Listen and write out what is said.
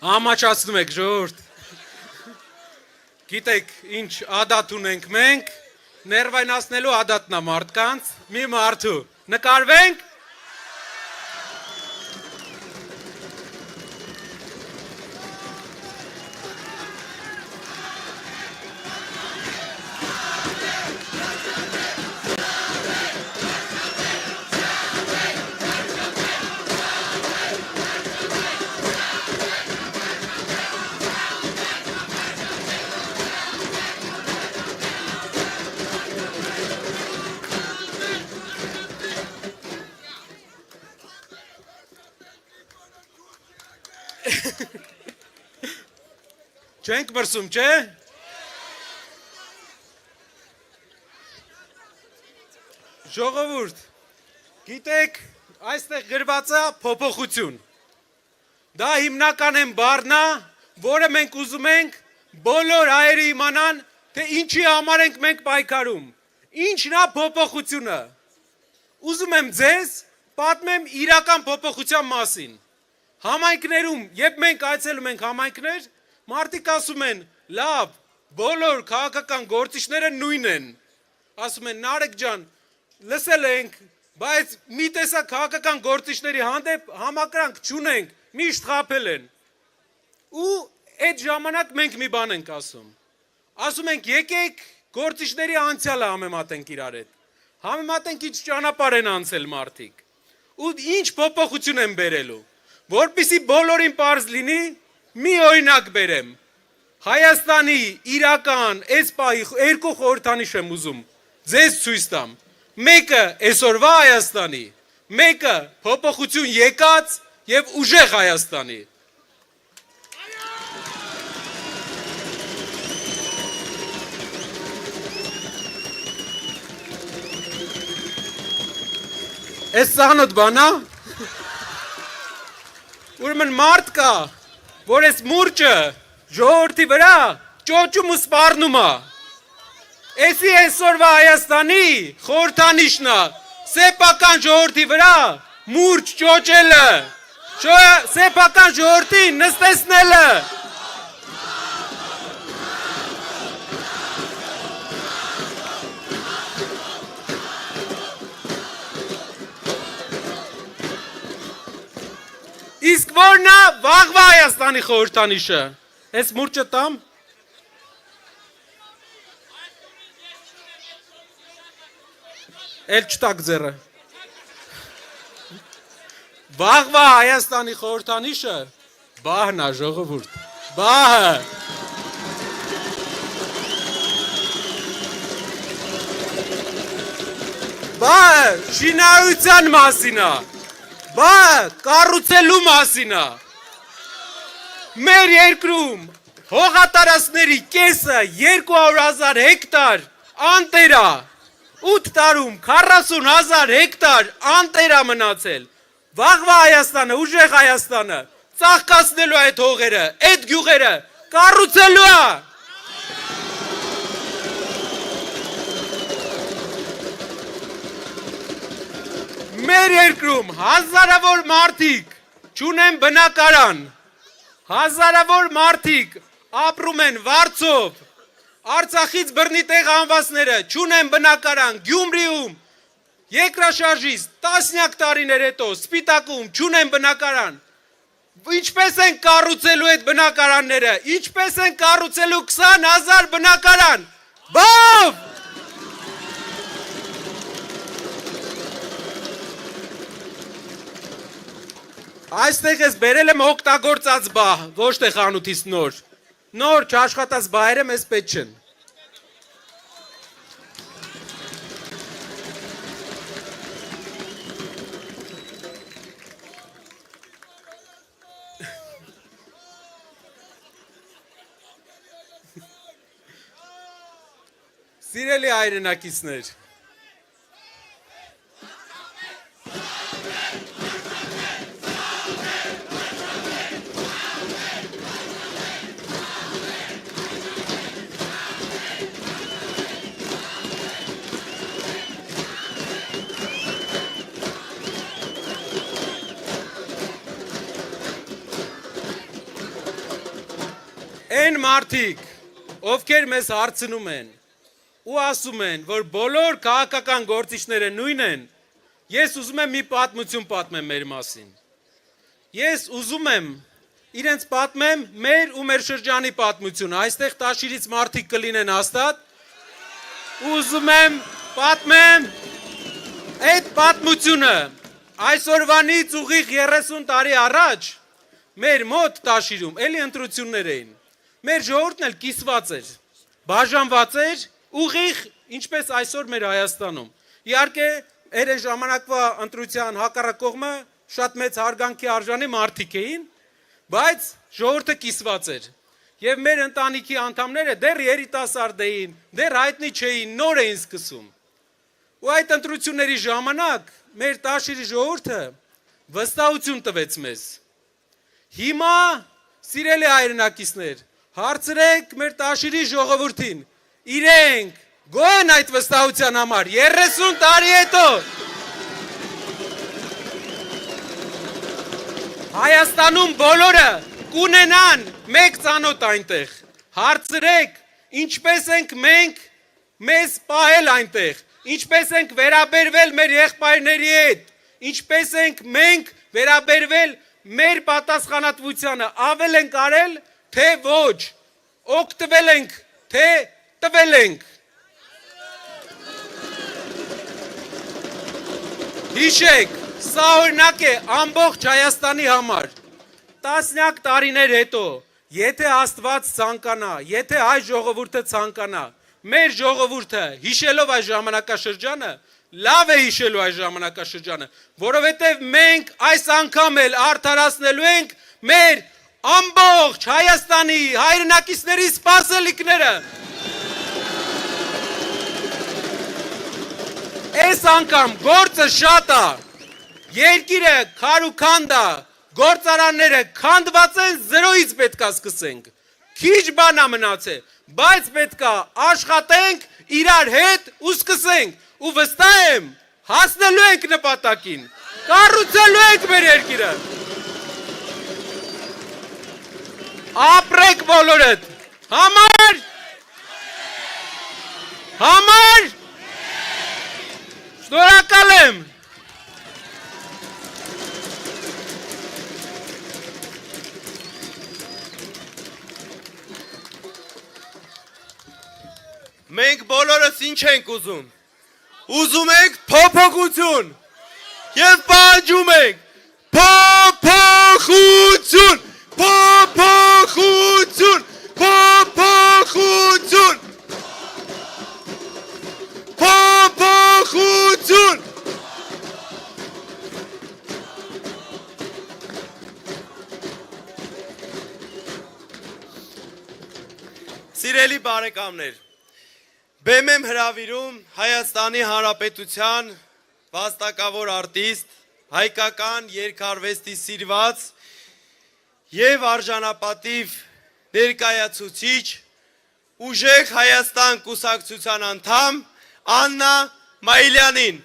Համաչացնում եք ժողովուրդ։ Գիտեք, ինչ ադատ ունենք մենք, ներվայնացնելու ադատն է մարդկանց, մի մարդու։ Նկարվենք։ Չենք մրսում, չէ։ Ժողովուրդ, գիտեք, այստեղ գրված է փոփոխություն։ Դա հիմնական բառն է, որը մենք ուզում ենք բոլոր հայերը իմանան, թե ինչի համար ենք մենք պայքարում։ Ինչն է փոփոխությունը։ Ուզում եմ ձեզ պատմեմ իրական փոփոխության մասին։ Համայնքներում, երբ մենք այցելում ենք համայնքներ, մարդիկ ասում են, լավ, բոլոր քաղաքական գործիչները նույն են։ Ասում են, Նարեկ ջան, լսել ենք, բայց մի տեսակ քաղաքական գործիչների հանդեպ համակրանք չունենք, միշտ խաբել են։ Ու այդ ժամանակ մենք մի բան ենք ասում։ Ասում ենք, եկեք գործիչների անցյալը համեմատենք իրար հետ։ Համեմատենք ինչ ճանապարհ են անցել մարդիկ։ Ու ինչ փոփոխություն են բերելու։ Որպեսզի բոլորին պարզ լինի, մի օրինակ բերեմ, Հայաստանի իրական այս պահի երկու խորհրդանիշ եմ ուզում, ձեզ ցույց տամ, մեկը այսօրվա Հայաստանի, մեկը փոփոխություն եկած և ուժեղ Հայաստանի։ Այս սաղնոտ բանա, ուրեմն մարդ կա, որ այս մուրճը ժողովրդի վրա ճոճում ու սպառնում է։ Էսի այսօրվա Հայաստանի խորհրդանիշն է սեփական ժողովրդի վրա մուրճ ճոճելը, սեփական ժողովրդին նստեցնելը։ Իսկ որն է վաղվա Հայաստանի խորհրդանիշը։ Այս մուրճը տամ։ Էլ չտակ ձեռը։ Վաղվա Հայաստանի խորհրդանիշը բահն է, ժողովուրդ։ Բահը։ Բահը շինարարության մասին է։ Բա կառուցելու մասին է։ Մեր երկրում հողատարածքների կեսը 200,000 հեկտար անտեր է։ 8 տարում 40,000 հեկտար անտեր է մնացել։ Վաղվա Հայաստանը, ուժեղ Հայաստանը ծաղկացնելու այդ հողերը, այդ գյուղերը կառուցելու է։ Մեր երկրում հազարավոր մարդիկ չունեն բնակարան, հազարավոր մարդիկ ապրում են վարձով, Արցախից բռնի տեղ անվածները չունեն բնակարան, Գյումրիում երկրաշարժից տասնյակ տարիներ հետո Սպիտակում չունեն բնակարան։ Ինչպես են կառուցելու այդ բնակարանները, ինչպես են կառուցելու 20,000 բնակարան։ Բավ! Այստեղ ես բերել եմ օգտագործած բահ, ոչ թե խանութից նոր։ Նոր չաշխատած բահերը մեզ պետք չեն։ Սիրելի հայրենակիցներ, Այն մարդիկ, ովքեր մեզ հարցնում են ու ասում են, որ բոլոր քաղաքական գործիչները նույն են, ես ուզում եմ մի պատմություն պատմեմ մեր մասին։ Ես ուզում եմ իրենց պատմեմ մեր ու մեր շրջանի պատմությունը, այստեղ Տաշիրից մարդիկ կլինեն հաստատ, ուզում եմ պատմեմ այդ պատմությունը, այսօրվանից ուղիղ 30 տարի առաջ, մեր մոտ Տաշիրում, էլի ընտրություններ էին, մեր ժողովուրդն էլ կիսված էր, բաժանված էր, ուղիղ, ինչպես այսօր մեր Հայաստանում, իհարկե էր այն ժամանակվա ընտրության հակառակ կողմը շատ մեծ հարգանքի արժանի մարդիկ էին, բայց ժողովուրդը կիսված էր, և մեր ընտանիքի անդամները դեռ երիտասարդ էին, դեռ հայտնի չէին, նոր էին սկսում, ու այդ ընտրությունների ժամանակ մեր Տաշիրի ժողովուրդը վստահություն տվեց մեզ, հիմա սիրելի հայրենակիցներ, հարցրեք մեր Տաշիրի ժողովրդին, իրենք գոհ են այդ վստահության համար 30 տարի հետո Հայաստանում բոլորը կունենան մեկ ծանոթ այնտեղ, հարցրեք, ինչպես ենք մենք մեզ պահել այնտեղ, ինչպես ենք վերաբերվել մեր եղբայրների հետ, ինչպես ենք մենք վերաբերվել մեր պատասխանատվությանը, ավել ենք արել, թե ոչ, օգտվել ենք, թե տվել ենք։ Հիշեք, սա օրինակ է ամբողջ Հայաստանի համար, տասնյակ տարիներ հետո, եթե Աստված ցանկանա, եթե հայ ժողովուրդը ցանկանա, մեր ժողովուրդը հիշելով այս ժամանակաշրջանը, լավ է հիշելու այս ժամանակաշրջանը, որովհետև մենք այս անգամ էլ արդարացնելու ենք մեր ամբողջ Հայաստանի հայրենակիցների սպասելիքները։ Այս անգամ գործը շատ է, երկիրը քար ու քանդ է, գործարանները քանդված են, զրոյից պետքա սկսենք, քիչ բան է մնացել, բայց պետքա աշխատենք իրար հետ ու սկսենք, ու վստահ եմ, հասնելու ենք նպատակին, կառուցելու ենք մեր երկիրը, ապրեք բոլորդ, համար, շնորհակալ եմ։ Մենք բոլորս ինչ ենք ուզում։ Ուզում ենք փոփոխություն։ Եվ պահանջում ենք փոփոխություն, փոփոխություն, փոփոխություն, փոփոխություն։ Սիրելի բարեկամներ, բեմ եմ հրավիրում Հայաստանի Հանրապետության վաստակավոր արտիստ, հայկական երգարվեստի սիրված և արժանապատիվ ներկայացուցիչ, Ուժեղ Հայաստան կուսակցության անդամ Աննա Մայիլյանին։